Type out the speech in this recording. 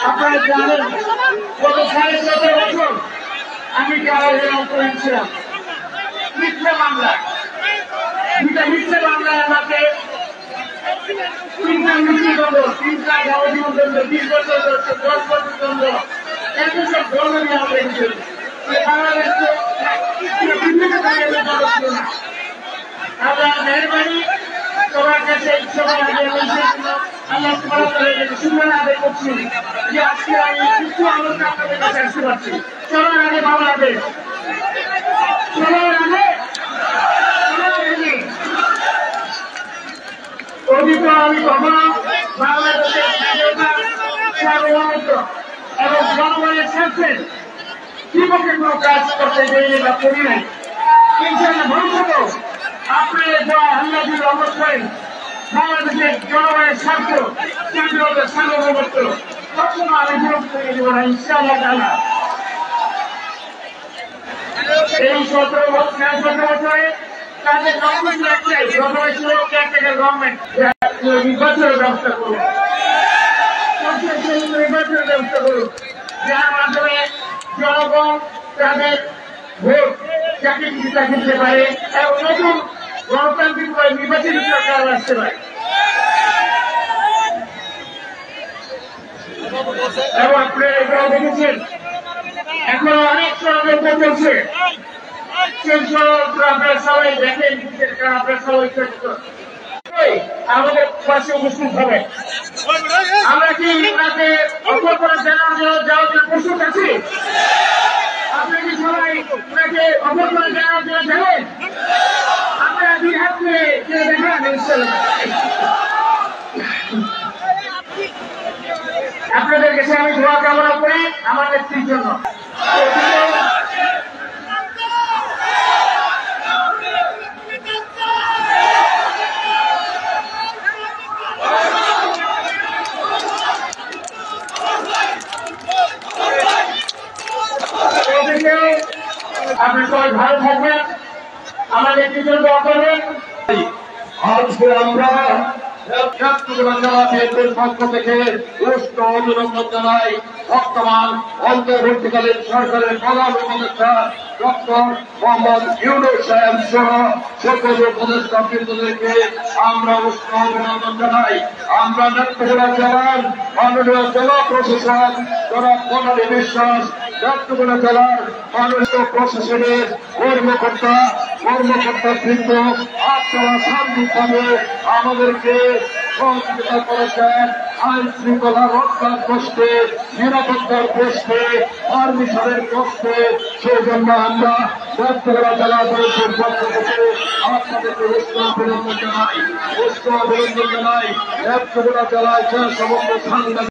আপনারা জানেন গত 17.5 বছর আমি কারাগারে অন্তরীণ ছিলাম মিথ্যা মামলা। দুটা মিথ্যা মামলায় আমাকে 3টা মৃত্যুদণ্ড, 3টা যাবজ্জীবন দণ্ড, 20 বছর 10 বছর দণ্ড, এত সব দণ্ড নিয়ে আমাকে রেখেছিল। বাংলাদেশকে আল্লাহ মেহরবানি সবার কাছে সবার আগে আল্লাহ সুন্দর আদায় করছি যে আজকে আমি কিছু আলোচনা আপনাদের কাছে আসতে পারছি। সবার আগে বাংলাদেশ, সবার আগে অতীত আমি কখনো বাংলাদেশের স্বাধীনতা, সার্বভৌমত্ব এবং জনগণের স্বার্থের বিপক্ষে কোনো কাজ করতে দেয়নি বা করি নাই। ইনশাআল্লাহ ভবিষ্যতেও আপনাদের দোয়া আল্লাহ যদি রহমত করেন বাংলাদেশের জনগণের স্বার্থ, স্বাধীনতা, সার্বভৌমত্ব কখনো আমি বিরোধ করে দেব না ইনশাআল্লাহ তাআলা। এই 17 বছরে তাদের লক্ষ্য ছিল একটাই, প্রথমে ছিল কেয়ারটেকার গভর্নমেন্ট নির্বাচনের ব্যবস্থা করুন, নির্বাচনের ব্যবস্থা করুন, যার মাধ্যমে জনগণ তাদের ভোট যাকে তাকে দিতে পারে এবং নতুন গণতান্ত্রিক নির্বাচিত সরকার আসতে পারে। এবং আপনারা এটাও দেখেছেন এখন অনেক ষড়যন্ত্র চলছে। সেই ষড়যন্ত্র আপনারা সবাই দেখেন, আপনারা সবাই আমাদের পাশে উপস্থিত হবে। আমরা কি ওনাকে অভ্যর্থনা জানানোর যাওয়ার জন্য প্রস্তুত আছি? আপনি কি সবাই ওনাকে অভ্যর্থনা জানানোর জন্য যাবেন? আপনারা 2 হাত করে দেখান ইনশাআল্লাহ। আপনাদের কাছে আমি দোয়া কামনা করি আমার নেত্রীর জন্য। আপনি সবাই ভালো থাকবেন, আমার নেত্রীর জন্য দোয়া করবেন। আজকে আমরা পক্ষ থেকে উষ্ণ অভিনন্দন জানাই বর্তমান অন্তর্বর্তীকালীন সরকারের প্রধান উপদেষ্টা ডক্টর মোহাম্মদ ইউনূস সাহেব সহ সকল উপদেষ্টা বৃন্দদেরকে আমরা উষ্ণ অভিনন্দন জানাই। আমরা নেত্রকোনা জেলার মাননীয় জেলা প্রশাসক জনাব কর্ণালী বিশ্বাস, নেত্রকোনা জেলার মাননীয় প্রশাসনের কর্মকর্তা বৃন্দ আপনারা শান্তিভাবে আমাদেরকে সহযোগিতা করেছেন আইন শৃঙ্খলা রক্ষার প্রশ্নে, নিরাপত্তার প্রশ্নে, পারমিশনের প্রশ্নে। সেই জন্য আমরা নেত্রকোনা জেলা পরিষদের পক্ষ থেকে আপনাদেরকে উষ্ণ অভিনন্দন জানাই। নেত্রকোনা জেলায় যে সমস্ত সাংবাদিক